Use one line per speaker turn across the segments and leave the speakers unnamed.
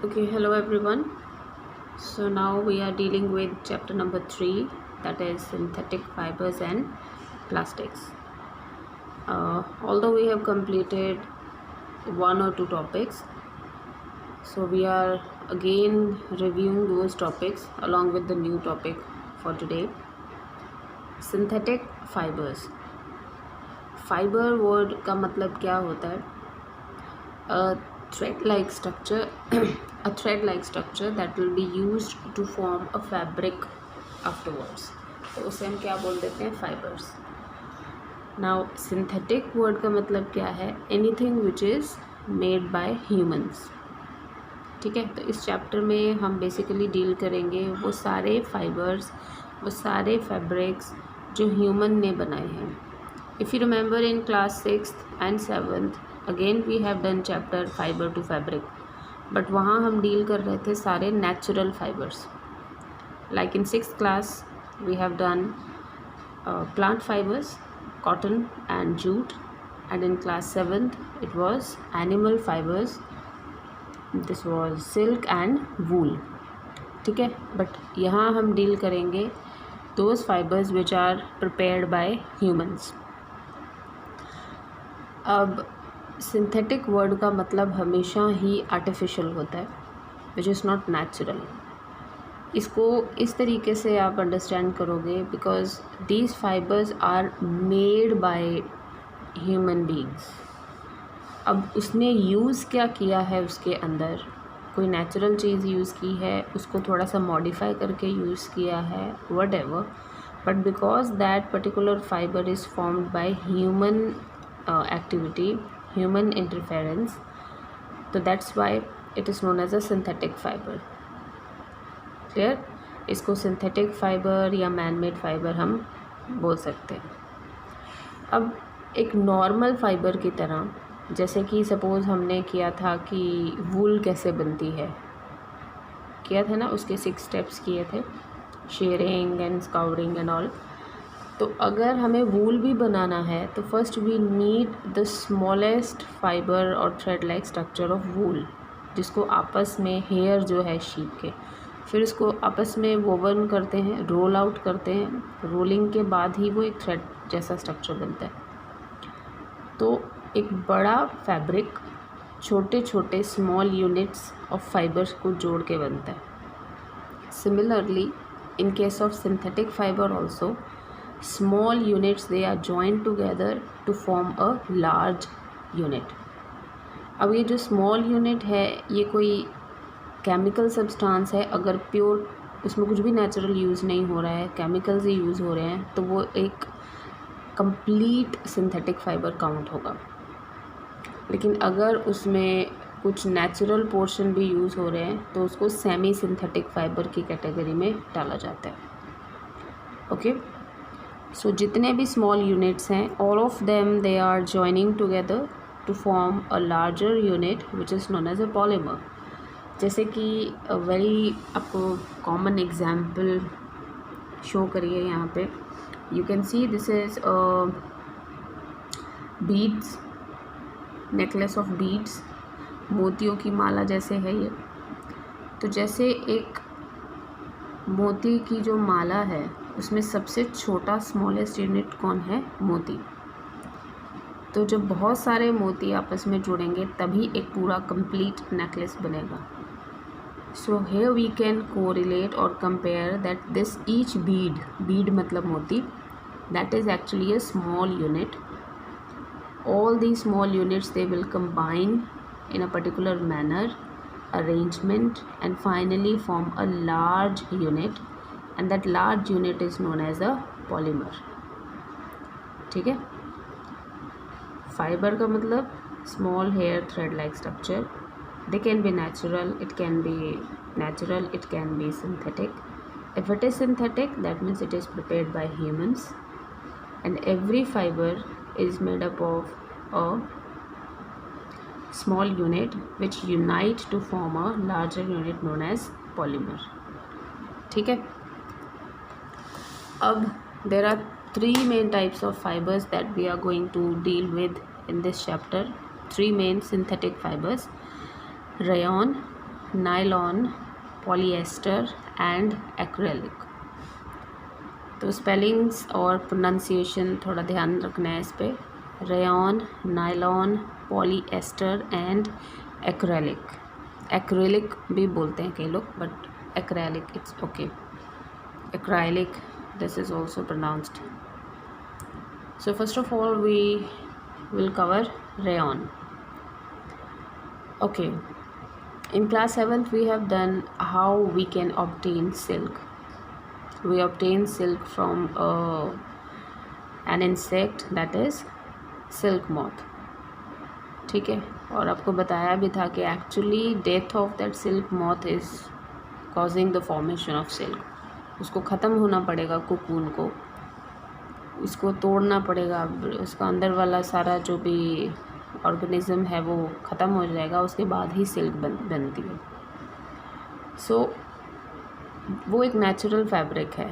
Okay, hello everyone. So now we are dealing with chapter number 3, that is synthetic fibers and plastics. Although we have completed one or two topics, so we are again reviewing those topics along with the new topic for today. Synthetic fibers. Fiber word का मतलब क्या होता है? A thread-like structure a thread-like structure that will be used to form a fabric afterwards. तो उसे हम क्या बोल देते हैं? फाइबर्स. नाउ सिंथेटिक वर्ड का मतलब क्या है? Anything which is made by humans. ठीक है, तो इस चैप्टर में हम बेसिकली डील करेंगे वो सारे फाइबर्स, वो सारे फैब्रिक्स जो ह्यूमन ने बनाए हैं. If you remember in class 6th and 7th again we have done chapter fibre to fabric, but वहाँ हम डील कर रहे थे सारे natural fibres. Like in 6th class we have done plant fibres, cotton and jute, and in class 7th it was animal fibres, this was silk and wool. ठीक है, but यहाँ हम डील करेंगे those fibres which are prepared by humans. अब synthetic word का मतलब हमेशा ही artificial होता है, विच इज़ नॉट नेचुरल. इसको इस तरीके से आप अंडरस्टैंड करोगे because these fibres are made by human beings. अब उसने यूज़ क्या किया है, उसके अंदर कोई नेचुरल चीज़ यूज़ की है, उसको थोड़ा सा मॉडिफाई करके यूज़ किया है, what ever, but because that particular fibre is formed by human activity, human interference, so that's why it is known as a synthetic fiber. Clear? इसको synthetic fiber या man-made fiber हम बोल सकते हैं. अब एक नॉर्मल फाइबर की तरह, जैसे कि सपोज़ हमने किया था कि वूल कैसे बनती है, किया था ना, उसके 6 स्टेप्स किए थे, shearing and scouring and all. तो अगर हमें वूल भी बनाना है तो first we need the smallest fibre और thread like structure of wool, जिसको आपस में हेयर जो है शीप के, फिर इसको आपस में वोवन करते हैं, रोल आउट करते हैं, रोलिंग के बाद ही वो एक थ्रेड जैसा स्ट्रक्चर बनता है. तो एक बड़ा फैब्रिक छोटे छोटे स्मॉल यूनिट्स ऑफ फाइबर्स को जोड़ के बनता है. Similarly in case of synthetic fibre also, small units they are joined together to form a large unit. अब ये जो small unit है ये कोई केमिकल सब्सटेंस है. अगर प्योर उसमें कुछ भी नेचुरल यूज़ नहीं हो रहा है, केमिकल्स ही यूज़ हो रहे हैं, तो वो एक कंप्लीट सिंथेटिक फाइबर काउंट होगा. लेकिन अगर उसमें कुछ नेचुरल पोर्शन भी यूज़ हो रहे हैं तो उसको सेमी सिंथेटिक फाइबर की कैटेगरी में डाला जाता है. ओके, सो जितने भी स्मॉल यूनिट्स हैं, all of them they are joining together to form a larger unit which is known as a polymer. जैसे कि वेरी आपको कॉमन एग्जाम्पल शो करिए यहाँ पे. You can see this is beads, necklace of beads, मोतियों की माला जैसे है ये. तो जैसे एक मोती की जो माला है उसमें सबसे छोटा स्मॉलेस्ट यूनिट कौन है? मोती. तो जब बहुत सारे मोती आपस में जुड़ेंगे तभी एक पूरा कंप्लीट नेकलेस बनेगा. So here we can correlate और compare that this each bead मतलब मोती, that is actually a small unit. All the small units they will combine in a particular manner, arrangement, and finally form a large unit, and that large unit is known as a polymer. ठीक है, fibre का मतलब small hair thread like structure. They can be natural, it can be synthetic. If it is synthetic, that means it is prepared by humans, and every fiber is made up of a small unit which unite to form a larger unit known as polymer. ठीक है, अब there are 3 main types of fibers that we are going to deal with in this chapter. 3 main synthetic fibers: rayon, nylon, polyester and acrylic. तो spellings और pronunciation थोड़ा ध्यान रखना है इस पर। Rayon, nylon, polyester and acrylic. Acrylic भी बोलते हैं कई लोग, but acrylic it's okay. Acrylic, this is also pronounced. So first of all we will cover rayon. Okay, in class 7th we have done how we can obtain silk. We obtain silk from an insect, that is silk moth. ठीक है, और आपको बताया भी था कि actually death of that silk moth is causing the formation of silk. उसको ख़त्म होना पड़ेगा, कुकून को, इसको तोड़ना पड़ेगा, उसका अंदर वाला सारा जो भी ऑर्गेनिज्म है वो ख़त्म हो जाएगा, उसके बाद ही सिल्क बनती है। सो वो एक नेचुरल फैब्रिक है,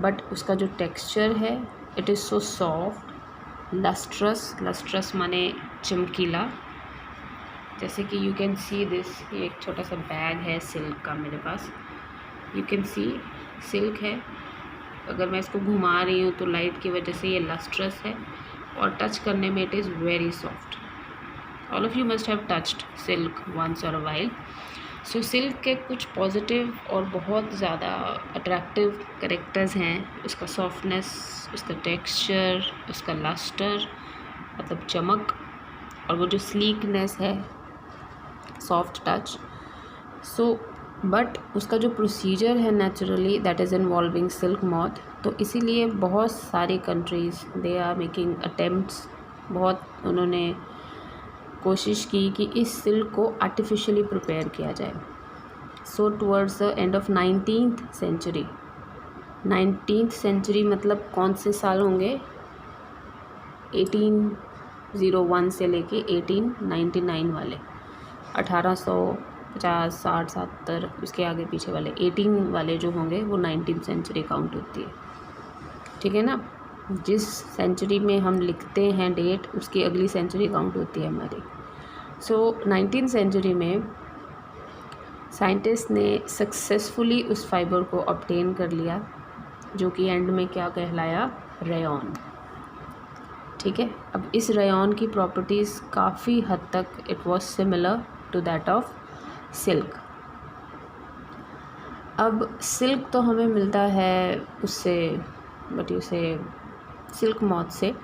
बट उसका जो टेक्सचर है it is so soft, lustrous. Lustrous माने चमकीला। जैसे कि यू कैन सी दिस, ये एक छोटा सा बैग है सिल्क का मेरे पास। यू कैन सी सिल्क है, अगर मैं इसको घुमा रही हूँ तो लाइट की वजह से ये लस्ट्रस है, और टच करने में it is very soft. All of you must have touched silk once or a while. So silk के कुछ पॉजिटिव और बहुत ज़्यादा अट्रैक्टिव कैरेक्टर्स हैं। उसका सॉफ्टनेस, उसका टेक्सचर, उसका लस्टर मतलब चमक, और वो जो स्लीकनेस है, सॉफ्ट टच। सो बट उसका जो प्रोसीजर है naturally, that is involving silk moth. तो इसीलिए बहुत सारी countries they are making attempts, बहुत उन्होंने कोशिश की कि इस सिल्क को आर्टिफिशियली प्रिपेयर किया जाए। So towards the end of 19th century, 19th century मतलब कौन से साल होंगे, 1801 से लेके 1899 वाले, 1850, 60, 70, उसके आगे पीछे वाले 18 वाले जो होंगे वो 19th सेंचुरी काउंट होती है। ठीक है ना, जिस सेंचुरी में हम लिखते हैं डेट, उसकी अगली सेंचुरी काउंट होती है हमारी। सो 19th सेंचुरी में साइंटिस्ट ने सक्सेसफुली उस फाइबर को ऑब्टेन कर लिया, जो कि एंड में क्या कहलाया, रेयॉन। ठीक है, अब इस रेयॉन की प्रॉपर्टीज़ काफ़ी हद तक it was similar to that of silk. अब सिल्क तो हमें मिलता है उससे, बट उसे सिल्क मॉथ से,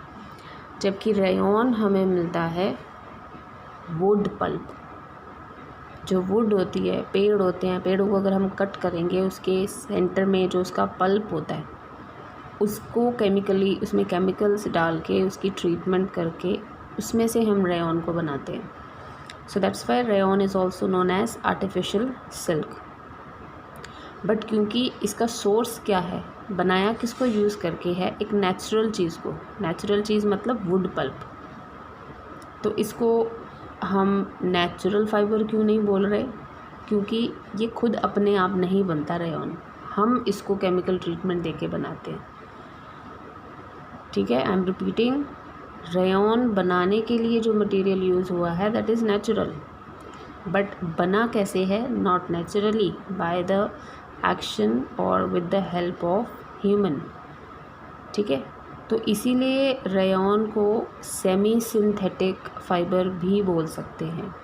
जबकि रेयॉन हमें मिलता है वुड पल्प। जो वुड होती है, पेड़ होते हैं, पेड़ों को अगर हम कट करेंगे, उसके सेंटर में जो उसका पल्प होता है उसको केमिकली, उसमें केमिकल्स डाल के, उसकी ट्रीटमेंट करके, उसमें से हम रेयॉन को बनाते हैं। So that's why rayon is also known as artificial silk. But क्योंकि इसका सोर्स क्या है, बनाया किसको यूज़ करके है, एक नेचुरल चीज़ को, नेचुरल चीज़ मतलब वुड पल्प, तो इसको हम नेचुरल फाइबर क्यों नहीं बोल रहे, क्योंकि ये खुद अपने आप नहीं बनता रेयॉन, हम इसको केमिकल ट्रीटमेंट देके बनाते हैं। ठीक है, आई एम रिपीटिंग, रेयॉन बनाने के लिए जो मटेरियल यूज़ हुआ है दैट इज़ नेचुरल, बट बना कैसे है, not naturally, by the action और with the help of human. ठीक है, तो इसीलिए रेयॉन को सेमी सिंथेटिक फाइबर भी बोल सकते हैं,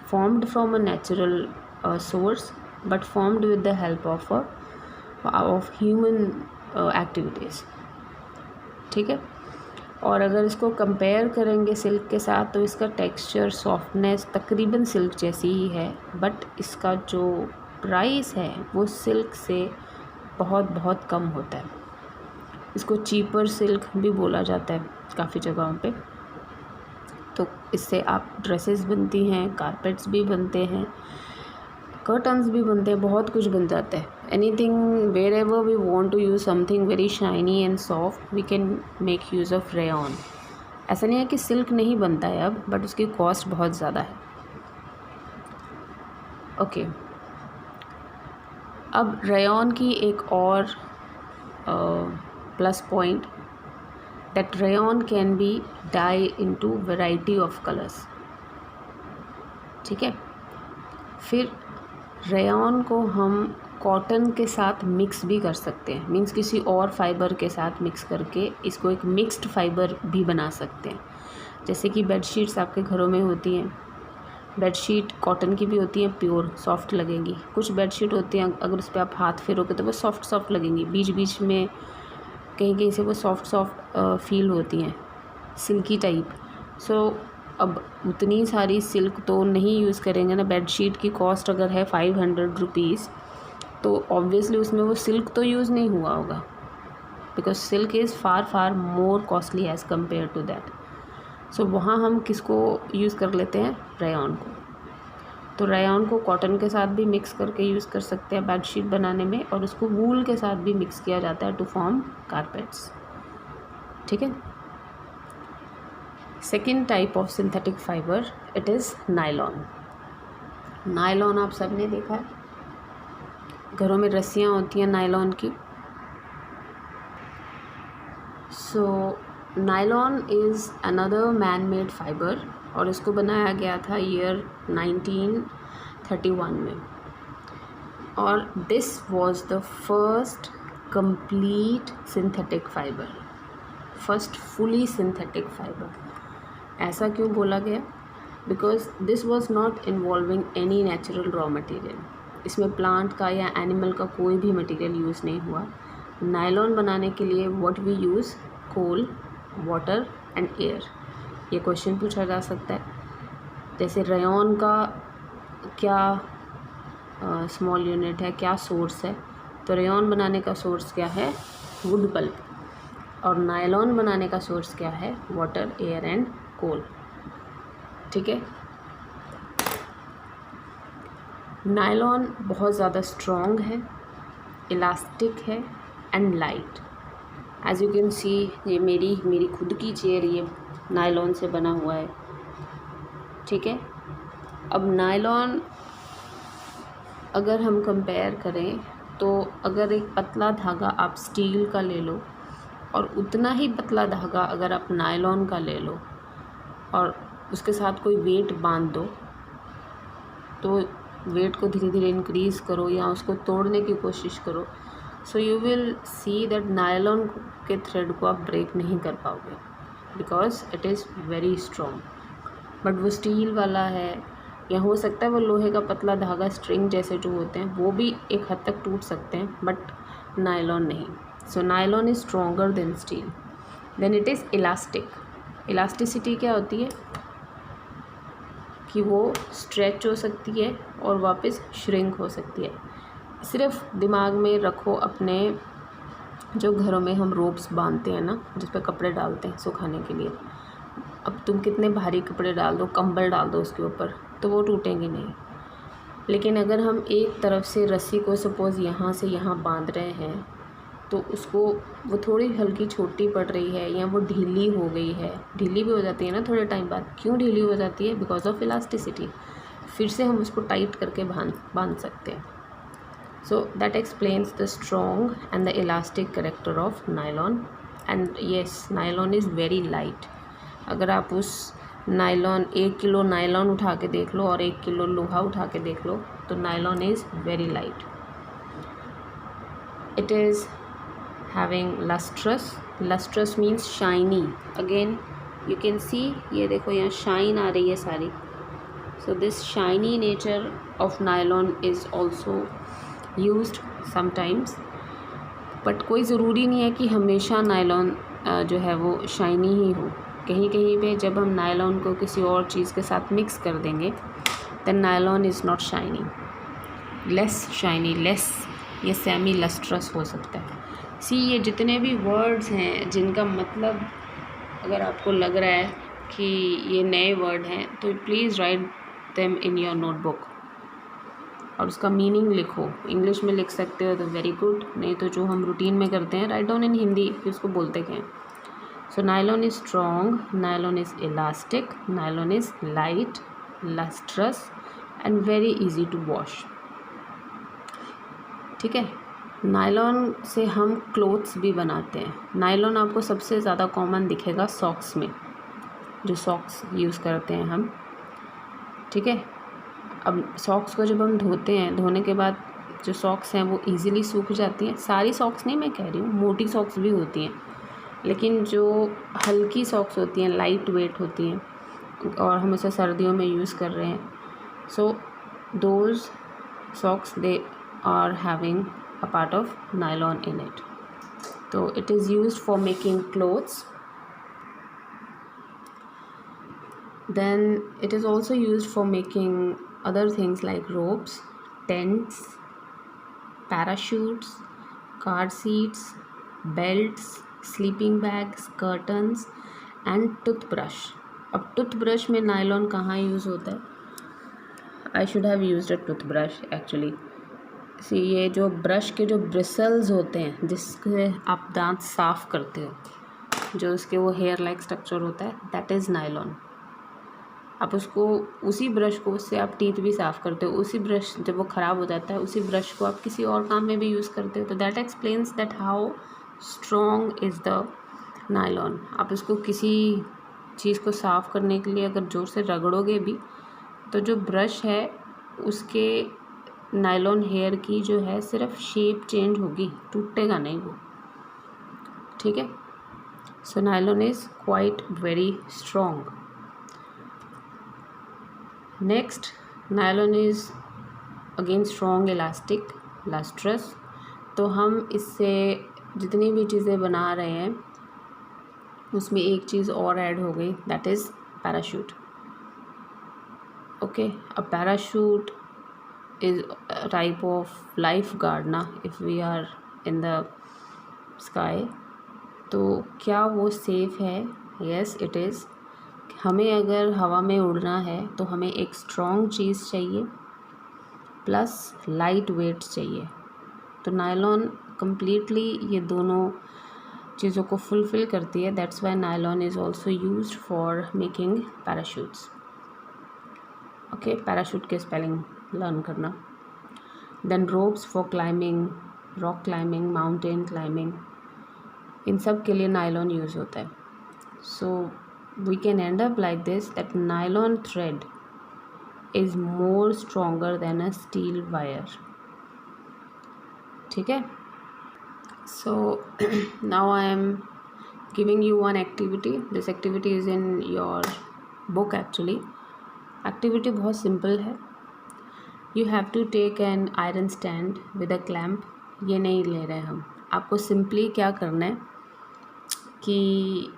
formed from a natural source but formed with the help of human activities. ठीक है, और अगर इसको कंपेयर करेंगे सिल्क के साथ तो इसका टेक्सचर, सॉफ्टनेस तकरीबन सिल्क जैसी ही है, बट इसका जो प्राइस है वो सिल्क से बहुत बहुत कम होता है। इसको चीपर सिल्क भी बोला जाता है काफ़ी जगहों पे। तो इससे आप ड्रेसेस बनती हैं, कारपेट्स भी बनते हैं, कर्टन्स भी बनते हैं, बहुत कुछ बन जाता है। Anything, wherever we want to use something very shiny and soft, we can make use of rayon. ऐसा नहीं है कि सिल्क नहीं बनता है अब, बट उसकी कॉस्ट बहुत ज़्यादा है। ओके, अब रेयॉन की एक और plus point, that rayon can be dye into variety of colours. ठीक है, फिर रेयॉन को हम कॉटन के साथ मिक्स भी कर सकते हैं, मीन्स किसी और फाइबर के साथ मिक्स करके इसको एक मिक्स्ड फाइबर भी बना सकते हैं। जैसे कि बेडशीट्स आपके घरों में होती हैं, बेडशीट कॉटन की भी होती हैं, प्योर सॉफ्ट लगेंगी। कुछ बेडशीट होती हैं अगर उस पर आप हाथ फेरोगे तो वो सॉफ्ट सॉफ्ट लगेंगी, बीच बीच में कहीं कहीं से वो सॉफ्ट सॉफ्ट फील होती हैं, सिल्की टाइप। सो अब उतनी सारी सिल्क तो नहीं यूज़ करेंगे ना। बेडशीट की कॉस्ट अगर है 500 रुपीज़ तो ऑब्वियसली उसमें वो सिल्क तो यूज़ नहीं हुआ होगा, because silk is far more costly as compare to that. So वहाँ हम किसको यूज़ कर लेते हैं, रेयॉन को। तो रेयॉन को कॉटन के साथ भी मिक्स करके यूज़ कर सकते हैं बेडशीट बनाने में, और उसको वूल के साथ भी मिक्स किया जाता है टू फॉर्म कारपेट्स। ठीक है। Second type of synthetic fibre, it is nylon. Nylon आप सब ने देखा है, घरों में रस्सियाँ होती हैं नायलॉन की। So nylon is another man made fibre, और इसको बनाया गया था ईयर 1931 में, और this was the first complete synthetic fibre, first fully synthetic fibre. ऐसा क्यों बोला गया, because this was not involving any natural raw material. इसमें प्लांट का या एनिमल का कोई भी मटेरियल यूज़ नहीं हुआ। नायलॉन बनाने के लिए what we use, coal, water and air. ये क्वेश्चन पूछा जा सकता है। जैसे रेयॉन का क्या स्मॉल यूनिट है, क्या सोर्स है, तो रेयॉन बनाने का सोर्स क्या है, वुड पल्प, और नायलॉन बनाने का सोर्स क्या है, वाटर, एयर एंड कोल। ठीक है। नायलॉन बहुत ज़्यादा स्ट्रॉन्ग है, इलास्टिक है and light. As you can see, ये मेरी खुद की चेयर ये नायलॉन से बना हुआ है। ठीक है। अब नायलॉन अगर हम कंपेयर करें तो अगर एक पतला धागा आप स्टील का ले लो और उतना ही पतला धागा अगर आप नायलॉन का ले लो और उसके साथ कोई वेट बांध दो, तो वेट को धीरे धीरे इंक्रीज़ करो या उसको तोड़ने की कोशिश करो, so you will see that nylon के थ्रेड को आप ब्रेक नहीं कर पाओगे, because it is very strong. But वो स्टील वाला है, या हो सकता है वो लोहे का पतला धागा स्ट्रिंग जैसे जो होते हैं वो भी एक हद तक टूट सकते हैं, बट नायलॉन नहीं। So nylon is stronger than steel. Then it is elastic. Elasticity क्या होती है कि वो स्ट्रेच हो सकती है और वापस श्रिंक हो सकती है। सिर्फ दिमाग में रखो अपने, जो घरों में हम रोप्स बांधते हैं ना, जिस पे कपड़े डालते हैं सुखाने के लिए, अब तुम कितने भारी कपड़े डाल दो, कंबल डाल दो उसके ऊपर, तो वो टूटेंगे नहीं। लेकिन अगर हम एक तरफ से रस्सी को सपोज़ यहाँ से यहाँ बांध रहे हैं, तो उसको वो थोड़ी हल्की छोटी पड़ रही है या वो ढीली हो गई है, ढीली भी हो जाती है ना थोड़े टाइम बाद। क्यों ढीली हो जाती है? Because of elasticity. फिर से हम उसको टाइट करके बांध सकते हैं। So that explains the strong and the elastic character of nylon. And yes, nylon is very light. अगर आप उस नायलॉन 1 किलो नायलॉन उठा के देख लो और 1 किलो लोहा उठा के देख लो, तो nylon is very light. It is having lustrous means shiny. Again you can see, ये देखो यहाँ शाइन आ रही है सारी। So this shiny nature of nylon is also used sometimes, but कोई ज़रूरी नहीं है कि हमेशा नायलॉन जो है वो शाइनी ही हो। कहीं कहीं पे जब हम नायलॉन को किसी और चीज़ के साथ मिक्स कर देंगे, then nylon is not shiny, less shiny, less ये सेमी लस्ट्रस हो सकता है। ये जितने भी वर्ड्स हैं जिनका मतलब अगर आपको लग रहा है कि ये नए वर्ड हैं, तो please write them in your notebook और उसका मीनिंग लिखो। इंग्लिश में लिख सकते हो तो वेरी गुड, नहीं तो जो हम रूटीन में करते हैं, राइट डाउन इन हिंदी कि उसको बोलते क्या हैं। So nylon is strong, nylon is elastic, nylon is light, lustrous and very easy to wash. ठीक है। नायलॉन से हम क्लोथ्स भी बनाते हैं। नायलॉन आपको सबसे ज़्यादा कॉमन दिखेगा सॉक्स में, जो सॉक्स यूज़ करते हैं हम। ठीक है। अब सॉक्स को जब हम धोते हैं, धोने के बाद जो सॉक्स हैं वो इजीली सूख जाती हैं। सारी सॉक्स नहीं मैं कह रही हूँ, मोटी सॉक्स भी होती हैं, लेकिन जो हल्की सॉक्स होती हैं, लाइट वेट होती हैं और हम उसे सर्दियों में यूज़ कर रहे हैं, so those socks they are having a part of nylon in it. तो it is used for making clothes, then it is also used for making other things like ropes, tents, parachutes, car seats, belts, sleeping bags, curtains and toothbrush। अब toothbrush में nylon कहाँ use होता है? I should have used a toothbrush actually. See, ये जो brush के जो bristles होते हैं जिससे आप दांत साफ़ करते हो, जो उसके वो हेयर लाइक स्ट्रक्चर होता है, दैट इज़ नायलॉन। आप उसको, उसी ब्रश को, उससे आप टीथ भी साफ़ करते हो। उसी ब्रश जब वो ख़राब हो जाता है, उसी ब्रश को आप किसी और काम में भी यूज़ करते हो। तो that explains that how strong is the nylon. आप उसको किसी चीज़ को साफ़ करने के लिए अगर ज़ोर से रगड़ोगे भी, तो जो ब्रश है उसके नायलॉन हेयर की जो है सिर्फ शेप चेंज होगी, टूटेगा नहीं वो, ठीक है। So nylon is quite very strong. Next, nylon is again strong, elastic, lustrous. तो हम इससे जितनी भी चीज़ें बना रहे हैं उसमें एक चीज़ और ऐड हो गई, that is parachute. Okay, a parachute is a type of lifeguard ना, if we are in the sky। तो क्या वो सेफ़ है? yes it is। हमें अगर हवा में उड़ना है तो हमें एक स्ट्रॉन्ग चीज़ चाहिए प्लस लाइट वेट चाहिए। तो नायलॉन कम्प्लीटली ये दोनों चीज़ों को फुलफ़िल करती है। That's why nylon is also used for making parachutes. Okay, parachute के स्पेलिंग लर्न करना। Then ropes for climbing, rock climbing, mountain climbing, इन सब के लिए नायलॉन यूज़ होता है। So we can end up like this, that nylon thread is more stronger than a steel wire, ठीक है। So now I am giving you one activity. This activity is in your book actually. Activity बहुत simple है। You have to take an iron stand with a clamp. ये नहीं ले रहे हम। आपको सिंपली क्या करना है कि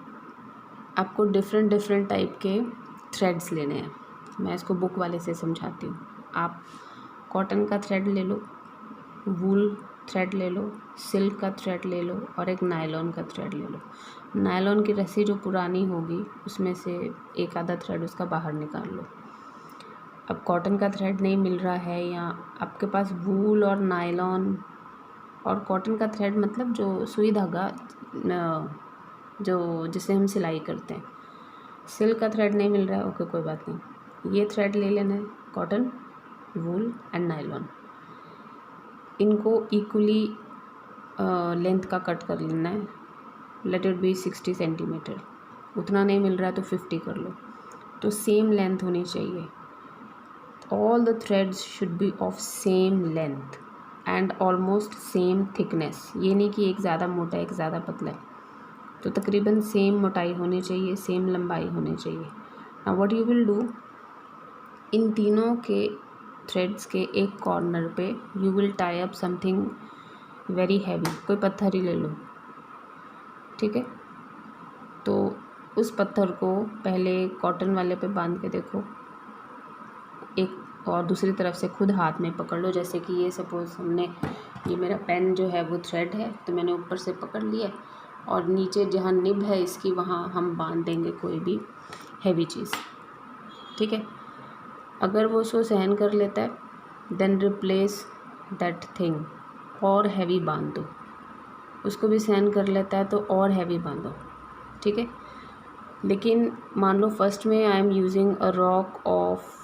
आपको डिफरेंट टाइप के थ्रेड्स लेने हैं। मैं इसको बुक वाले से समझाती हूँ। आप कॉटन का थ्रेड ले लो, वूल थ्रेड ले लो, सिल्क का थ्रेड ले लो और एक नायलॉन का थ्रेड ले लो। नायलॉन की रस्सी जो पुरानी होगी उसमें से एक आधा थ्रेड उसका बाहर निकाल लो। अब कॉटन का थ्रेड नहीं मिल रहा है या आपके पास वूल और नायलॉन और कॉटन का थ्रेड मतलब जो सुई धागा जो जिसे हम सिलाई करते हैं, सिल्क का थ्रेड नहीं मिल रहा है, ओके कोई बात नहीं, ये थ्रेड ले लेना है, कॉटन, वूल एंड नायलॉन। इनको इक्वली लेंथ का कट कर लेना है। Let it be 60 centimetre. उतना नहीं मिल रहा है तो 50 कर लो। तो सेम लेंथ होनी चाहिए। All the threads should be of same length and almost same thickness. ये नहीं कि एक ज़्यादा मोटा एक ज़्यादा पतला है, तो तकरीबन सेम मोटाई होनी चाहिए, सेम लंबाई होनी चाहिए। Now what you will do, इन तीनों के थ्रेड्स के एक कॉर्नर पे you will tie up something very heavy. कोई पत्थर ही ले लो, ठीक है। तो उस पत्थर को पहले कॉटन वाले पे बांध के देखो, एक और दूसरी तरफ से खुद हाथ में पकड़ लो। जैसे कि ये सपोज़ हमने, ये मेरा पेन जो है वो थ्रेड है, तो मैंने ऊपर से पकड़ लिया और नीचे जहाँ निब है इसकी वहाँ हम बांध देंगे कोई भी हैवी चीज़, ठीक है। अगर वो उसको सहन कर लेता है देन रिप्लेस दैट थिंग, और हैवी बांध दो। उसको भी सहन कर लेता है तो और हैवी बांधो, ठीक है। लेकिन मान लो फर्स्ट में I am using a rock of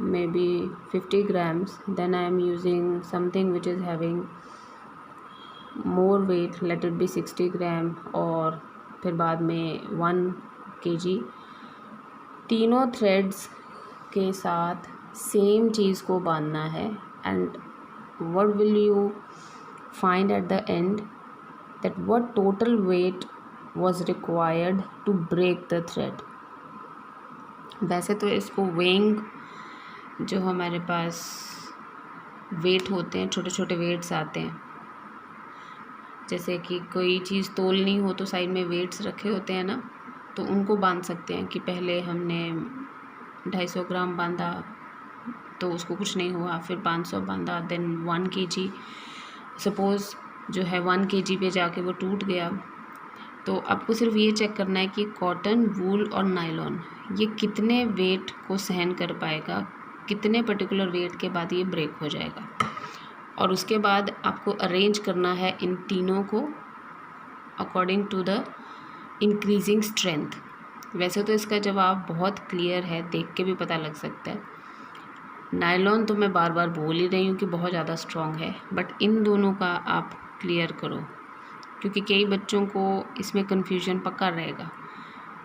maybe 50 grams, then I am using something which is having more weight, let it be 60 gram, और फिर बाद में 1 kg। तीनों थ्रेड्स के साथ सेम चीज़ को बांधना है and what will you find at the end that what total weight was required to break the thread। वैसे तो इसको वेइंग, जो हमारे पास वेट होते हैं, छोटे छोटे वेट्स आते हैं, जैसे कि कोई चीज़ तोलनी हो तो साइड में वेट्स रखे होते हैं ना, तो उनको बांध सकते हैं कि पहले हमने 250 ग्राम बांधा तो उसको कुछ नहीं हुआ, फिर 500 बांधा, देन 1 kg, सपोज़ जो है 1 kg पे जाके वो टूट गया, तो आपको सिर्फ ये चेक करना है कि कॉटन, वूल और नायलॉन ये कितने वेट को सहन कर पाएगा, कितने पर्टिकुलर वेट के बाद ये ब्रेक हो जाएगा, और उसके बाद आपको अरेंज करना है इन तीनों को according to the increasing strength. वैसे तो इसका जवाब बहुत क्लियर है, देख के भी पता लग सकता है। नायलॉन तो मैं बार बार बोल ही रही हूँ कि बहुत ज़्यादा स्ट्रॉन्ग है, बट इन दोनों का आप क्लियर करो, क्योंकि कई बच्चों को इसमें कन्फ्यूजन पक्का रहेगा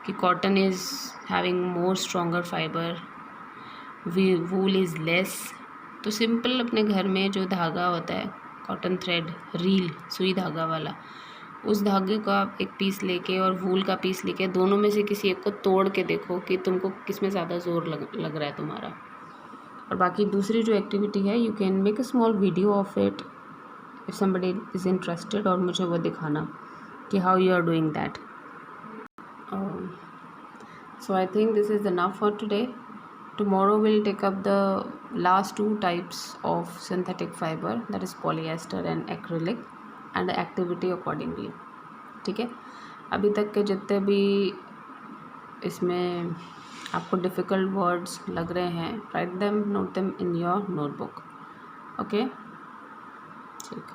कि cotton is having more stronger fibre, wool is less. तो सिंपल अपने घर में जो धागा होता है, कॉटन थ्रेड, रील, सुई धागा वाला, उस धागे को आप एक पीस लेके और वूल का पीस लेके दोनों में से किसी एक को तोड़ के देखो कि तुमको किस में ज़्यादा ज़ोर लग रहा है तुम्हारा। और बाकी दूसरी जो एक्टिविटी है, you can make a small video of it if somebody is interested, और मुझे वो दिखाना कि how you are doing that। So I think this is enough for today. Tomorrow we'll take up the last 2 types of synthetic fiber, that is polyester and acrylic, and the activity accordingly। ठीक है, अभी तक के जितने भी इसमें आपको difficult words लग रहे हैं, write them, note them in your notebook. Okay, ठीक।